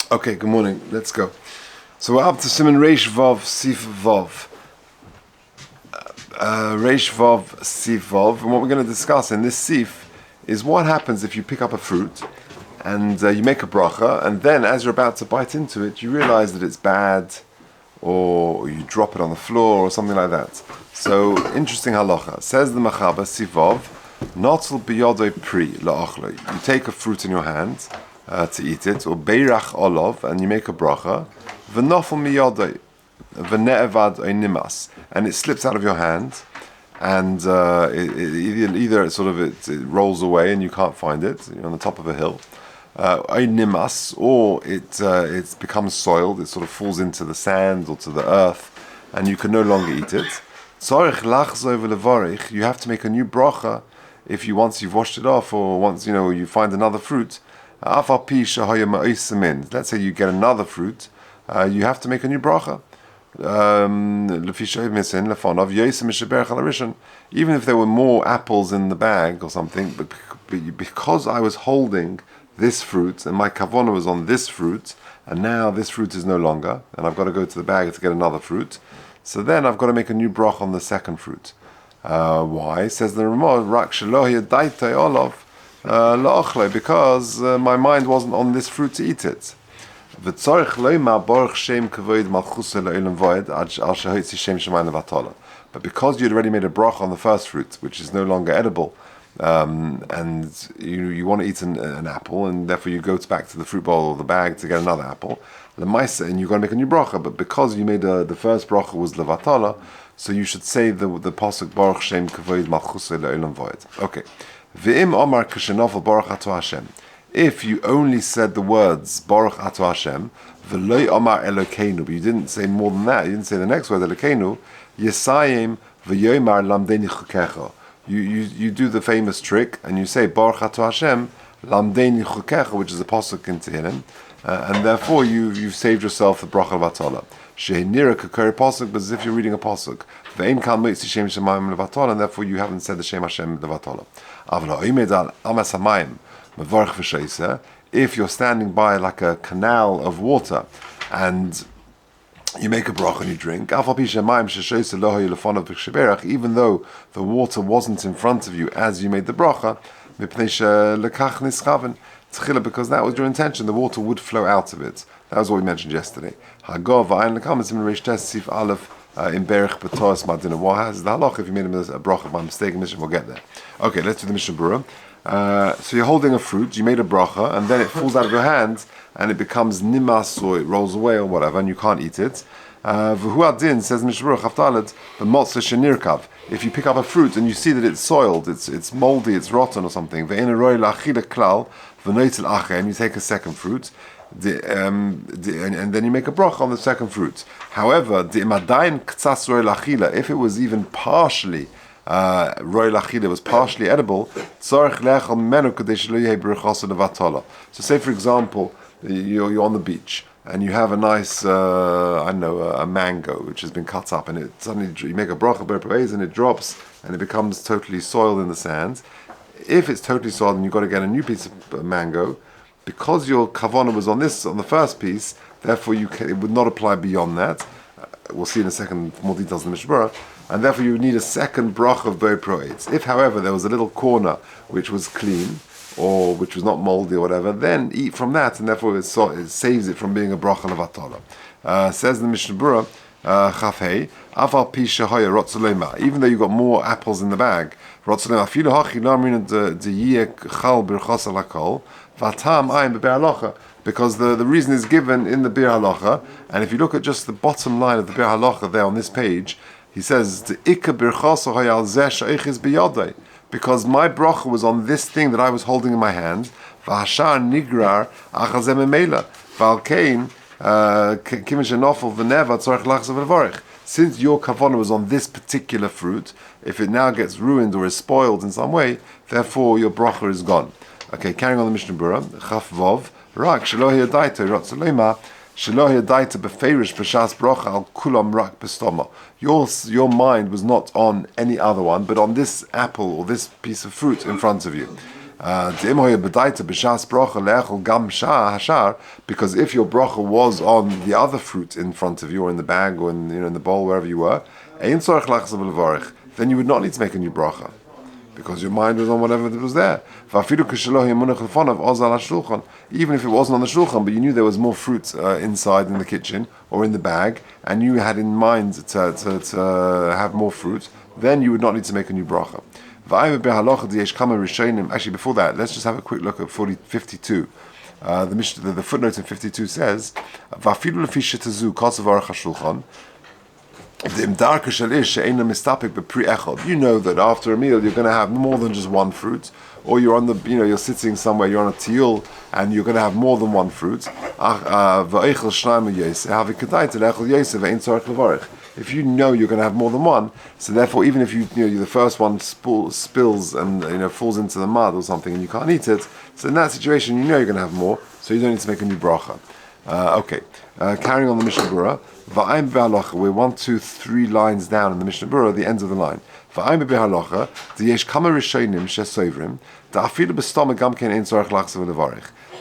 Okay, good morning. Let's go. So we're up to Siman Reish Vav Sif Vav. Reish Vav Sif Vav. And what we're going to discuss in this Sif is what happens if you pick up a fruit and you make a bracha, and then as you're about to bite into it, you realize that it's bad, or you drop it on the floor, or something like that. So, interesting halacha. Says the Machaba Sif Vav, Notel biyodoi pri la'ochle. You take a fruit in your hand to eat it, or beirach olav, and you make a bracha, v'nofel miyodoi, v'ne'evad oinimas, and it slips out of your hand, and either it rolls away and you can't find it, you're on the top of a hill, oinimas, or it becomes soiled, it sort of falls into the sand or to the earth, and you can no longer eat it. Tzorich lachzoi v'levorich, you have to make a new bracha if once you've washed it off, or once you find another fruit. Let's say you get another fruit, you have to make a new bracha. Even if there were more apples in the bag or something, but because I was holding this fruit and my kavanah was on this fruit, and now this fruit is no longer, and I've got to go to the bag to get another fruit, so then I've got to make a new bracha on the second fruit. Why? Says the Ramah, Rak shelohi daitei olav. Because my mind wasn't on this fruit to eat it. But because you'd already made a bracha on the first fruit, which is no longer edible, and you want to eat an apple, and therefore you go back to the fruit bowl or the bag to get another apple, and you've got to make a new bracha, but because you made the first bracha was levatala, so you should say the pasuk Baruch Shem Kavod Malchusay Le'olam Voed. Okay. If you only said the words Baruch Ato Hashem, v'loi omar Elokeinu, but you didn't say more than that, you didn't say the next word Elokeinu, Yesayim v'yoymar lamdeni chukecha. You do the famous trick and you say Baruch Ato Hashem lamdeni chukecha, which is a pasuk in Tehillim, and therefore you've saved yourself the bracha of Atala. She'nira kakari pasuk, but as if you're reading a pasuk. Ve'im kal moitzi shem shemayim levatala, and therefore you haven't said the Shem Hashem levatala. If you're standing by like a canal of water and you make a bracha and you drink, even though the water wasn't in front of you as you made the bracha, because that was your intention, the water would flow out of it. That was what we mentioned yesterday. In Berich B'Toras Madina. What has the halach if you made a bracha by mistake? We'll get there. Okay, let's do the Mishnah Berurah. So you're holding a fruit, you made a bracha, and then it falls out of your hand, and it becomes nimas, or it rolls away, or whatever, and you can't eat it. V'hu adin, says Mishnah Berurah, Chavdalet, b'motzeh shenirkav. If you pick up a fruit and you see that it's soiled, it's moldy, it's rotten or something, ve'en roi la'achila klal, v'noitel acher, and you take a second fruit, and then you make a bracha on the second fruit. However, if it was even partially roy lachila, was partially edible, so say for example you're on the beach and you have a nice a mango which has been cut up, and it suddenly you make a bracha b'repraves and it drops and it becomes totally soiled in the sand. If it's totally soiled and you've got to get a new piece of mango, because your kavanah was on the first piece, therefore it would not apply beyond that. We'll see in a second more details in the Mishnah Berurah, and therefore you would need a second bracha of b'repraves. If, however, there was a little corner which was clean, or which was not moldy or whatever, then eat from that, and therefore it saves it from being a bracha levatala. Says the Mishnah Berurah, Chafhei, Aval pi shehoya rotzolema. Even though you've got more apples in the bag, rotzolema afilu hachi lamrin de yek chal birchas alakol vatam ayin beber halacha. Because the reason is given in the Bir Halacha, and if you look at just the bottom line of the Bir Halacha there on this page, he says, because my bracha was on this thing that I was holding in my hand, since your kavanah was on this particular fruit, if it now gets ruined or is spoiled in some way, therefore your bracha is gone. Okay, carrying on the Mishnah Berurah, Chaf Vav, Rak shelohi adaita rotzolema shelohi adaita beferish b'shas bracha al kulam rak b'stoma. Your mind was not on any other one, but on this apple or this piece of fruit in front of you. Because if your bracha was on the other fruit in front of you, or in the bag, or in the bowl, wherever you were, then you would not need to make a new bracha, because your mind was on whatever was there. Even if it wasn't on the shulchan, but you knew there was more fruit inside in the kitchen or in the bag, and you had in mind to have more fruit, then you would not need to make a new bracha. Actually, before that, let's just have a quick look at 52. The footnote in 52 says, you know that after a meal you're going to have more than just one fruit, or you're sitting somewhere, you're on a teal, and you're going to have more than one fruit. If you know you're going to have more than one, so therefore even if the first one spills and falls into the mud or something and you can't eat it, so in that situation you know you're going to have more, so you don't need to make a new bracha. Carrying on the Mishnah Berurah, we're 1, 2, 3 lines down in the Mishnah Berurah, the ends of the line.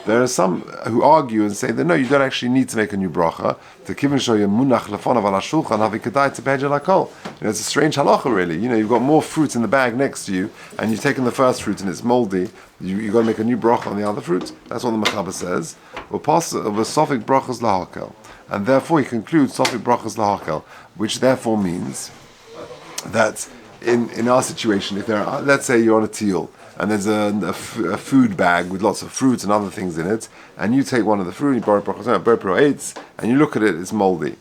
There are some who argue and say that no, you don't actually need to make a new bracha. It's a strange halacha, really. You've got more fruit in the bag next to you, and you've taken the first fruit and it's moldy. You've got to make a new bracha on the other fruit. That's what the Mechaber says. And therefore he concludes Sofik brachas lahakel, which therefore means that in our situation, if let's say you're on a teal and there's a food bag with lots of fruits and other things in it, and you take one of the fruit, you borrow brachas, and you look at it, it's moldy.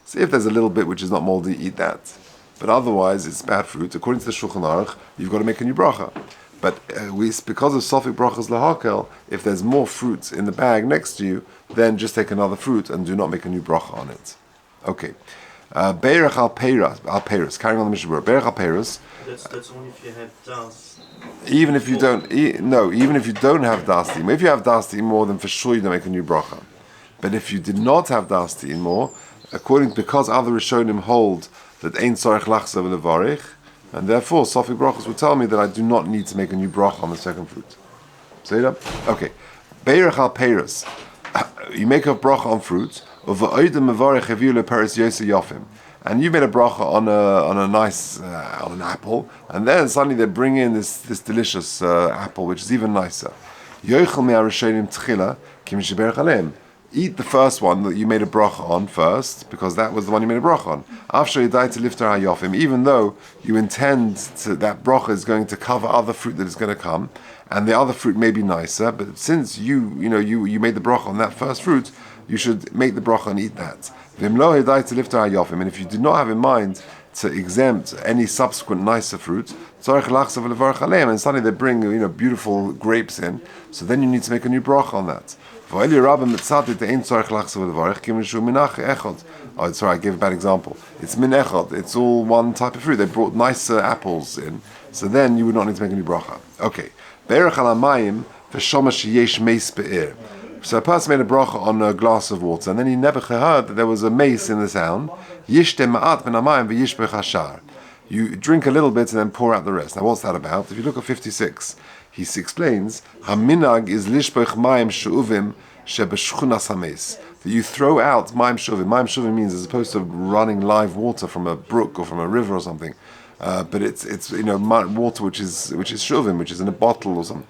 So if there's a little bit which is not moldy, eat that. But otherwise, it's bad fruit. According to the Shulchan Aruch, you've got to make a new bracha. But because of Sofik brachas lahakel, if there's more fruit in the bag next to you, then just take another fruit and do not make a new bracha on it. Okay. Beirach al peiros, carrying on the Mishnah Berurah. Beirach al peiros. That's only if you have das. Even if you don't have das to eat. If you have das to eat more, then for sure you don't make a new bracha. But if you did not have das to eat more, because other Rishonim hold that ein tzarich lachzav levarich, and therefore Sofik brachas would tell me that I do not need to make a new bracha on the second fruit. Say that? Okay. Beirach al peiros. You make a bracha on fruit, and you made a bracha on an apple, and then suddenly they bring in this delicious apple, which is even nicer. Eat the first one that you made a bracha on first, because that was the one you made a bracha on. After you die to lifter hayofim, even though you intend that bracha is going to cover other fruit that is going to come, and the other fruit may be nicer, but since you made the bracha on that first fruit, you should make the bracha and eat that. And if you do not have in mind to exempt any subsequent nicer fruit, and suddenly they bring beautiful grapes in, so then you need to make a new bracha on that. Oh, sorry, I gave a bad example. It's min echad. It's all one type of fruit. They brought nicer apples in, so then you would not need to make a new bracha. Okay. So a person made a bracha on a glass of water, and then he never heard that there was a mace in the sound. You drink a little bit and then pour out the rest. Now, what's that about? If you look at 56, he explains, Haminag is lishbech mayim she'uvim shebeshchunas hames. That you throw out mayim she'uvim. Mayim she'uvim means as opposed to running live water from a brook or from a river or something, but it's water which is shuvim, which is in a bottle or something,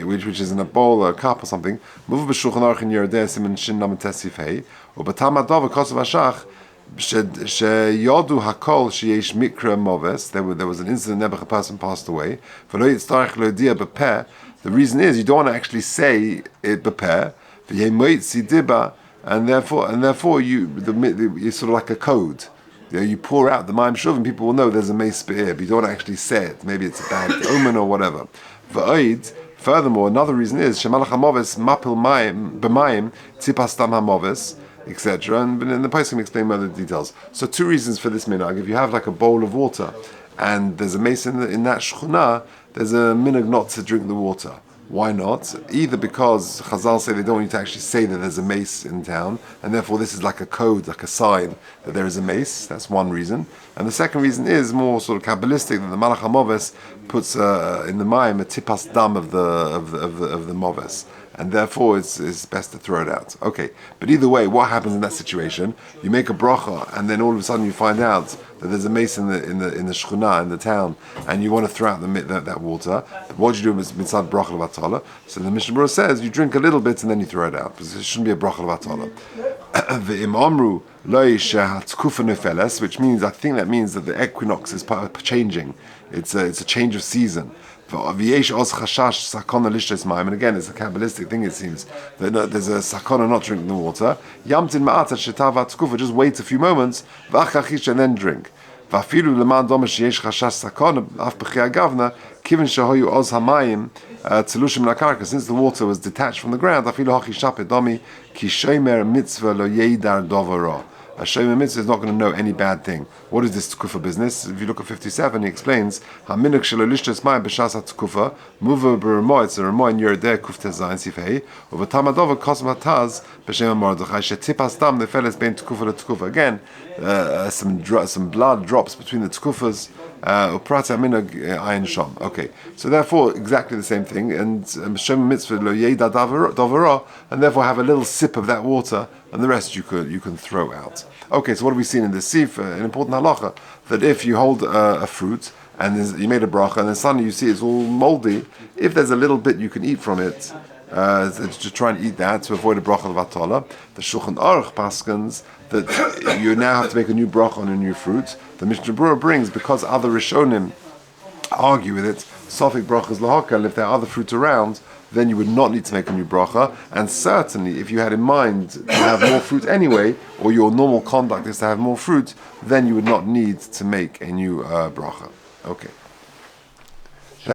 which is in a bowl or a cup or something. Move b'shulchan aruch in Yerodeh siman shin lamed tesif hey, or b'tam adov kosav hashach sheyodu hakol sheyesh mikra moves. There was an incident there, a person passed away. V'lo yitztarich lo'dia b'peh. The reason is you don't want to actually say it b'peh. V'yemoitzi diba, and therefore you're sort of like a code. You pour out the mayim shuvim, people will know there's a mace be'er, but you don't actually say it. Maybe it's a bad omen or whatever. Furthermore, another reason is shemalach hamoves mapil mayim b'mayim tzipas tam hamoves, etc. And the Poskim can explain more of the details. So 2 reasons for this minhag. If you have like a bowl of water and there's a mace in that shchuna, there's a minhag not to drink the water. Why not? Either because Chazal say they don't want you to actually say that there's a mace in town, and therefore this is like a code, like a sign that there is a mace. That's one reason. And the second reason is more sort of Kabbalistic, that the Malach HaMoves puts in the Mayim a tipas dam of the Moves, and therefore it's best to throw it out. Okay, but either way, what happens in that situation? You make a bracha, and then all of a sudden you find out that there's a mace in the shchuna, in the town, and you want to throw out that water. What do you do with mitzad bracha levatala? So the Mishnah Berurah says you drink a little bit and then you throw it out, because it shouldn't be a bracha levatala. Ve'im amru lo shehatkufa nefeles, which means, I think that means that the equinox is changing. It's a change of season. And again, it's a Kabbalistic thing, it seems, that there's a sakana not drinking the water. Just wait a few moments, and then drink. Since the water was detached from the ground, a Shomer Mitzvah is not going to know any bad thing. What is this Tkufa business? If you look at 57, he explains, HaMinuk shelo lishtos mayim b'shas ha-Tkufa, muva b'Ramo, it's a Ramo in Yerideh Kuf Tezayin Sifhei, uva tamadova kosm hataz b'shem ha-Mordechai, shetipas dam nefeles bein Tkufa le-Tkufa. Again, some blood drops between the Tkufas, uprata minug ayin sham. Okay, so therefore, exactly the same thing, and Shomer Mitzvah lo yeida davara, and therefore have a little sip of that water, and the rest you can throw out. Okay, so what have we seen in this sif? An important halacha, that if you hold a fruit and you made a bracha and then suddenly you see it's all moldy, if there's a little bit you can eat from it, to try and eat that to avoid a bracha levatala. The Shulchan Aruch paskins that you now have to make a new bracha on a new fruit. The Mishnah Berurah brings, because other Rishonim argue with it, Sofik brachas lahaka, and if there are other fruit around, then you would not need to make a new bracha. And certainly, if you had in mind to have more fruit anyway, or your normal conduct is to have more fruit, then you would not need to make a new bracha. Okay.